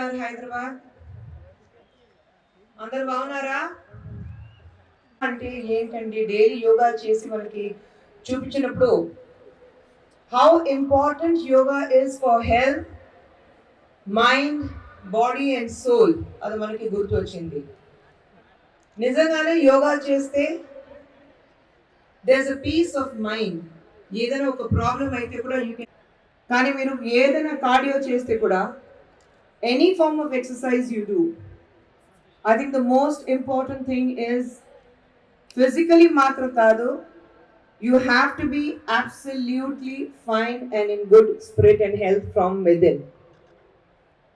ఉన్నారు హైదరాబాద్? అందరు బాగున్నారా? అంటే ఏంటండి, డైలీ యోగా చేసి మనకి చూపించినప్పుడు how important yoga is for health, mind, body and soul, అది మనకి గుర్తు వచ్చింది. నిజంగానే యోగా చేస్తే there is a peace of mind. ఏదైనా ఒక ప్రాబ్లం అయితే కూడా కానీ మీరు ఏదైనా కార్డియో చేస్తే కూడా any form of exercise you do, I think the most important thing is physically matra kaadu, you have to be absolutely fine and in good spirit and health from within.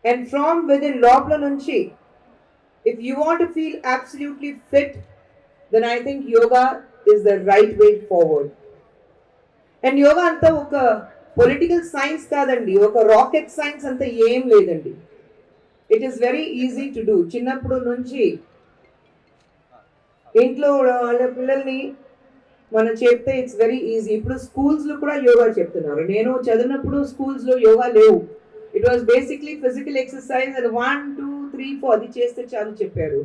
And from within lopla nunchi, if you want to feel absolutely fit, then I think yoga is the right way forward. And yoga anta oka political science kadandi, oka rocket science anta em ledandi. It is very easy to do. Chinnappudu nunchi ఇంట్లో వాళ్ళ పిల్లల్ని మనం చెప్తే it's very easy. ఇప్పుడు స్కూల్స్లో కూడా యోగా చెప్తున్నారు. నేను చదివినప్పుడు స్కూల్స్లో యోగా లేవు. It was basically physical exercise, అది 1 2 3 4 అది చేస్తే చాలు చెప్పారు.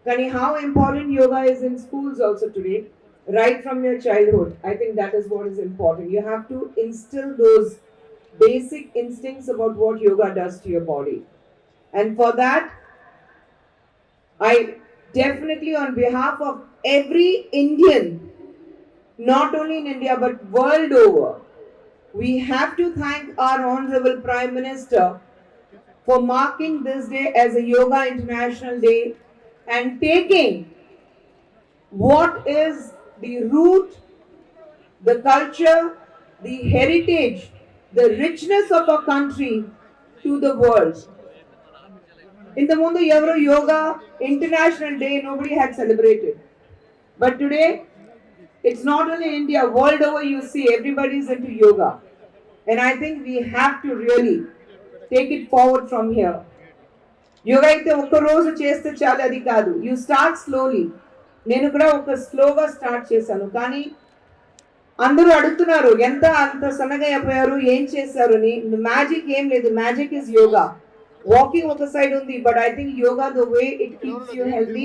కానీ how important yoga is in schools also today, right from your childhood. I think that is what is important. You have to instil those basic instincts about what yoga does to your body. And for that, I definitely, on behalf of every Indian, not only in India but world over, we have to thank our Honorable Prime Minister for marking this day as a Yoga International Day and taking what is the root, the culture, the heritage, the richness of our country to the world. ఇంతకుముందు ఎవరు yoga international day nobody had celebrated, but today it's not only India, world over you see everybody's into yoga, and I think we have to really take it forward from here. Yoga అయితే ఒక్క రోజు చేస్తే చాలు, అది కాదు. You start slowly. నేను కూడా ఒక స్లోగా స్టార్ట్ చేశాను, కానీ అందరూ అడుగుతున్నారు ఎంత అంత సన్నగా అయిపోయారు, ఏం చేశారు అని. మ్యాజిక్ ఏం లేదు. Magic is yoga. వాకింగ్ ఒక సైడ్ ఉంది, but I think yoga the way it keeps you healthy,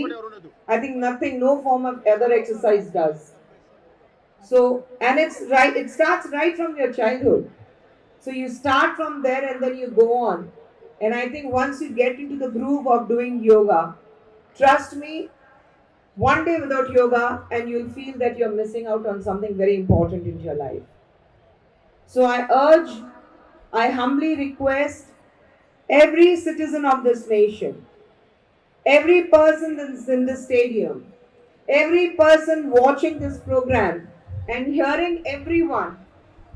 I think nothing, no form of other exercise does. So, and it's right, it starts right from your childhood. So you start from there and then you go on. And I think once you get into the groove of doing yoga, trust me, one day without yoga and you'll feel that you're missing out on something very important in your life. So I humbly request every citizen of this nation, every person that's in the stadium, every person watching this program and hearing everyone,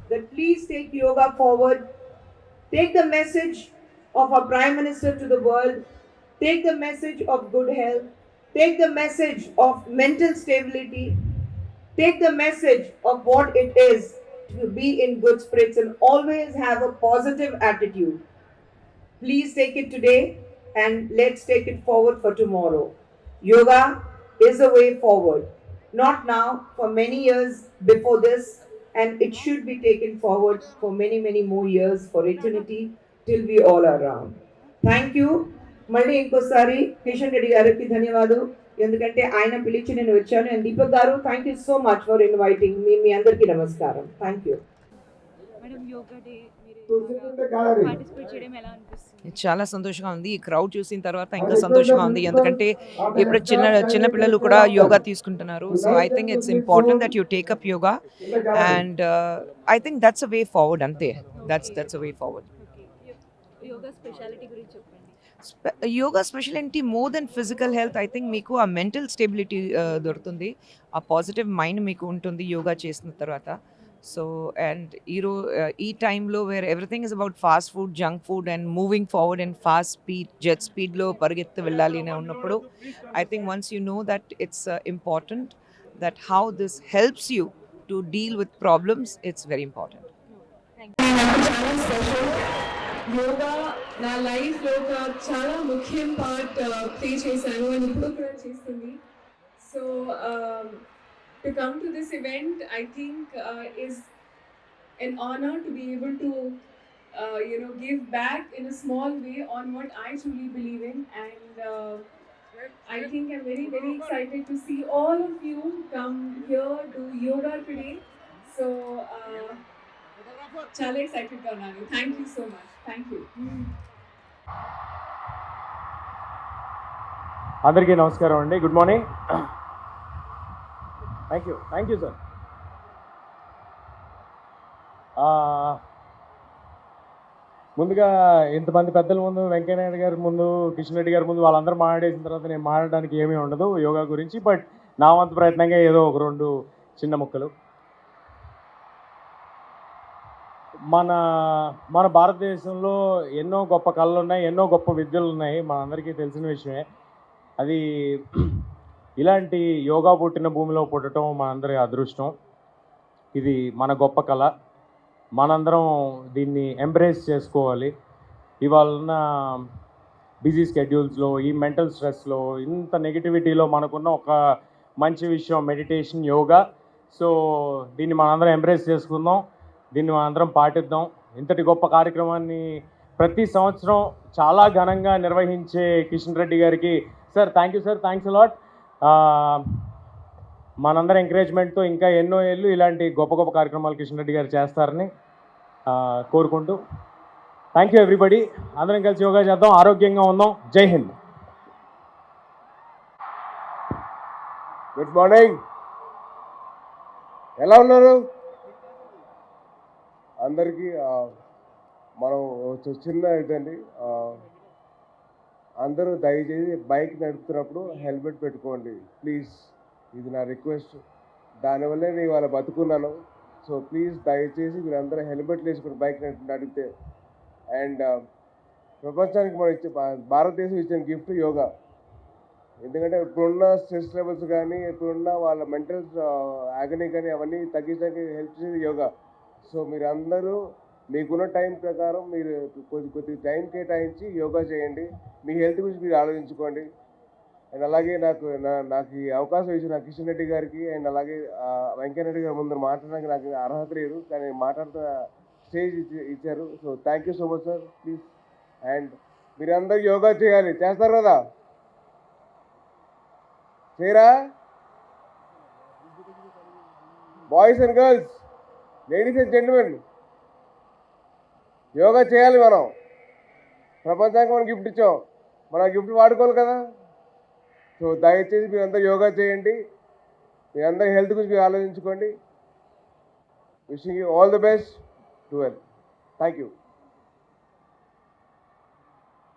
that please take yoga forward. Take the message of our Prime Minister to the world. Take the message of good health. Take the message of mental stability. Take the message of what it is to be in good spirits and always have a positive attitude. Please take it today and let's take it forward for tomorrow. Yoga is a way forward. Not now, for many years before this, and it should be taken forward for many, many more years, for eternity, till we all are around. Thank you. మళ్ళీ ఇంకోసారి కిషన్ రెడ్డి గారికి ధన్యవాదాలు, ఎందుకంటే ఆయన పిలిచి నేను వచ్చాను. And Deepak గారు, thank you so much for inviting me. మీ అందరికీ నమస్కారం. Thank you. చాలా సంతోషంగా ఉంది. ఈ క్రౌడ్ చూసిన తర్వాత ఇంకా సంతోషంగా ఉంది, ఎందుకంటే ఇప్పుడు చిన్న పిల్లలు కూడా యోగా తీసుకుంటున్నారు. So I think it's important that you take up yoga, and I think that's a way forward. అంతే, that's a way forward. Yoga speciality more than physical health, I think మీకు ఆ మెంటల్ స్టెబిలిటీ దొరుకుతుంది, ఆ positive mind మీకు ఉంటుంది యోగా చేసిన తర్వాత. So and ఈ టైంలో where everything is about fast food, junk food and moving forward and fast speed, jet స్పీడ్లో పరిగెత్తి వెళ్ళాలి అని ఉన్నప్పుడు, I think once you know that it's important, that how this helps you to deal with problems, it's very important. Yoga నా లైఫ్లో ఒక చాలా ముఖ్యం పార్ట్ ప్లే చేశాను అండ్ ఇప్పుడు కూడా చేస్తుంది. So to come to this event, I think is an honor to be able to give back in a small way on what I truly believe in. And I think I'm very, very excited to see all of you come here to yoga today. So, chala excited ga unnanu. Thank you so much. Thank you. అందరికీ నమస్కారం అండి. Good morning. Thank you sir. ముందుగా ఇంతమంది పెద్దల ముందు, వెంకయ్యనాయుడు గారి ముందు, కిషన్ రెడ్డి గారి ముందు వాళ్ళందరూ మాట్లాడేసిన తర్వాత నేను మాట్లాడడానికి ఏమీ ఉండదు యోగా గురించి. బట్ నా వంతు ప్రయత్నంగా ఏదో ఒక 2 చిన్న ముక్కలు. మన భారతదేశంలో ఎన్నో గొప్ప కళలు ఉన్నాయి, ఎన్నో గొప్ప విద్యలు ఉన్నాయి, మనందరికీ తెలిసిన విషయమే. అది ఇలాంటి యోగా పుట్టిన భూమిలో పుట్టడం మనందరి అదృష్టం. ఇది మన గొప్ప కళ. మనందరం దీన్ని ఎంబ్రేస్ చేసుకోవాలి. ఇవాళ ఉన్న బిజీ స్కెడ్యూల్స్లో, ఈ మెంటల్ స్ట్రెస్లో, ఇంత నెగిటివిటీలో మనకున్న ఒక మంచి విషయం మెడిటేషన్, యోగా. సో దీన్ని మనందరం ఎంబ్రేస్ చేసుకుందాం, దీన్ని మనందరం పాటిద్దాం. ఇంతటి గొప్ప కార్యక్రమాన్ని ప్రతి సంవత్సరం చాలా ఘనంగా నిర్వహించే కిషన్ రెడ్డి గారికి sir thank you sir, thanks a lot. మనందరం ఎంకరేజ్మెంట్తో ఇంకా ఎన్నో ఏళ్ళు ఇలాంటి గొప్ప గొప్ప కార్యక్రమాలు కిషన్ రెడ్డి గారు చేస్తారని కోరుకుంటూ థ్యాంక్ యూ ఎవ్రీబడి. అందరం కలిసి యోగా చేద్దాం, ఆరోగ్యంగా ఉందాం. జై హింద్. Good morning. ఎలా ఉన్నారు అందరికీ? మనం చిన్న ఇదండి, అందరూ దయచేసి బైక్ నడుపుతున్నప్పుడు హెల్మెట్ పెట్టుకోండి ప్లీజ్. ఇది నా రిక్వెస్ట్. దానివల్లే నేను ఇవాళ బతుకున్నాను. సో ప్లీజ్ దయచేసి మీరు అందరూ హెల్మెట్లు వేసుకుని బైక్ నడిపితే. అండ్ ప్రపంచానికి మనం భారతదేశం ఇచ్చిన గిఫ్ట్ యోగా. ఎందుకంటే ఇప్పుడున్న స్ట్రెస్ లెవెల్స్ కానీ, ఇప్పుడున్న వాళ్ళ మెంటల్ యాగనీ కానీ అవన్నీ తగ్గించడానికి హెల్ప్ చేసేది యోగా. సో మీరు అందరూ మీకున్న టైం ప్రకారం మీరు కొద్ది టైం కేటాయించి యోగా చేయండి. మీ హెల్త్ గురించి మీరు ఆలోచించుకోండి. అండ్ అలాగే నాకు ఈ అవకాశం ఇచ్చిన కిషన్ రెడ్డి గారికి అండ్ అలాగే వెంకయ్యనాయుడు గారి ముందు మాట్లాడడానికి నాకు అర్హత లేదు, కానీ మాట్లాడుతున్న స్టేజ్ ఇచ్చారు. So thank you so much sir. Please. And మీరందరూ యోగా చేయాలి. చేస్తారు కదా? చేయరా? Boys and girls, ladies and gentlemen, yoga చేయాలి. మనం ప్రపంచానికి మనం గిఫ్ట్ ఇచ్చాం, మనం గిఫ్ట్ వాడుకోవాలి కదా. సో దయచేసి మీరందరూ యోగా చేయండి. మీరందరూ హెల్త్ గురించి మీరు ఆలోచించుకోండి. Wishing you all the best. Do well. Thank you.